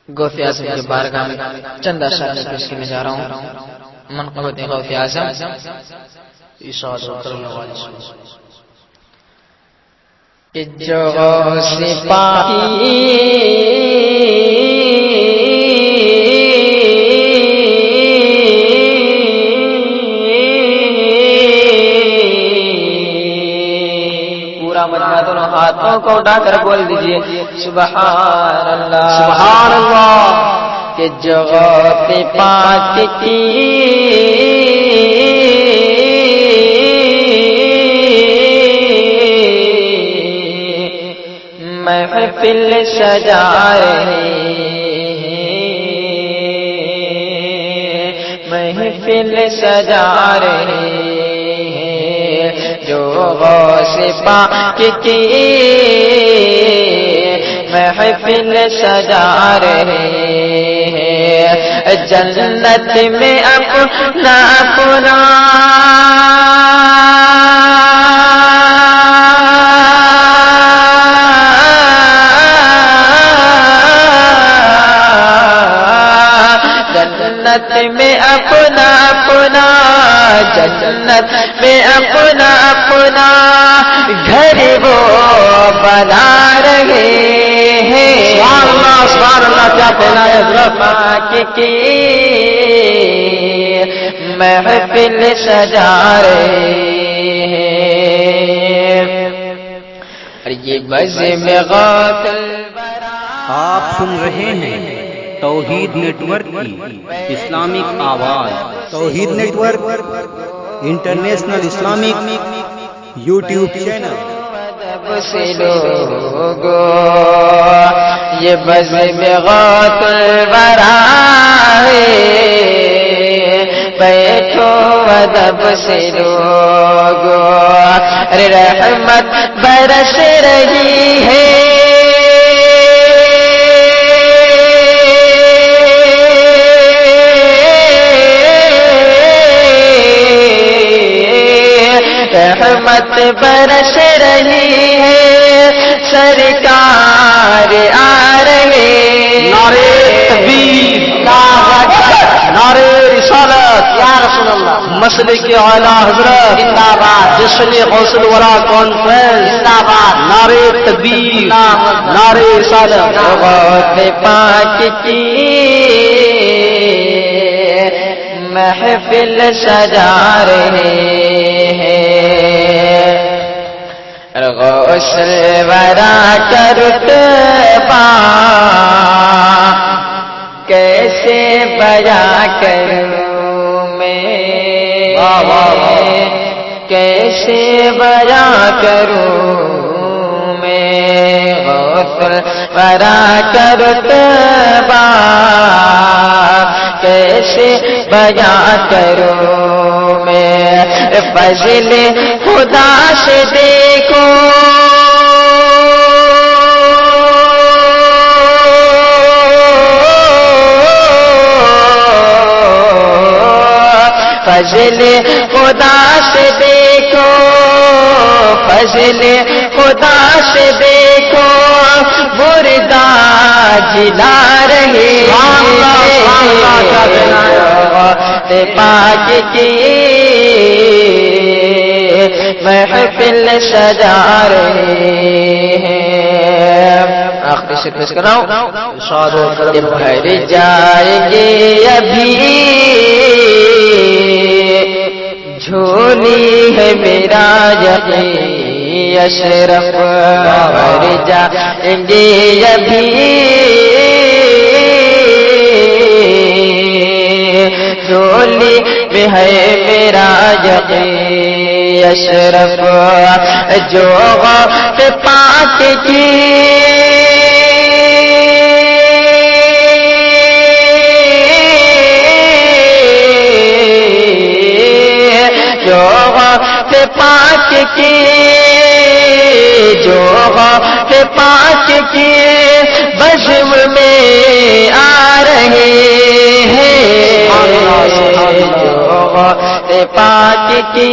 غوث اعظم کے بارگاہ میں چند اشعار پیش کرنے جا رہا ہوں۔ منقبت غوث اعظم ارشاد کہ جو سپاہی پورا مجمع دونوں ہاتھوں کو اٹھا کر بول دیجئے سبحان اللہ سبحان اللہ کہ جو پاک کی محفل سجا رہے محفل سجا رہے جو غوث پاک کی محفل سجا رہے جنت میں اپنا اپنا جنت میں اپنا اپنا جنت میں اپنا اپنا گھر وہ بنا رہے ہیں سبحان اللہ کیا کہنا ہے حضرت پاک کی محفل سجا رہے ہیں اور یہ بزم غوث الورا آپ سن رہے ہیں توحید نیٹ ورک کی اسلامک آواز۔ Tauheed network international Islamic YouTube channel. سے لوگو یہ بزم غوث الورا ہے بیٹھو ادب سے لوگو رحمت برس رہی ہے رحمت برس رہی ہے سرکار آ رہے نعرے تکبیر، نعرے رسالت یا رسول اللہ، مسلک اعلیٰ حضرت زندہ باد، جشن غوث الورا کانفرنس زندہ باد، نعرے تکبیر، نعرے رسالت۔ غوث پاک کی محفل سجا رہے ہیں غوث الورا کا رتبہ کیسے بیاں کروں میں کیسے بیاں کروں میں غوث الورا کا رتبہ کیسے بیاں کروں میں فضل خدا سے دیکھو فضل خدا سے دیکھو فضل خدا سے دیکھو مردہ جلا رہے پاک کی محفل سجا رہے ہیں۔ آخری شعر پیش کر رہا ہوں بھر جائیں گے ابھی جھولی ہے میرا یقین اشرف بھر جائیں گے ابھی جھولی میں ہے میرا یقین اشرف جو غوث پاک کی جو غوث پاک کی جو غوث پاک کی بزم میں آ رہے ہیں جو غوث پاک کی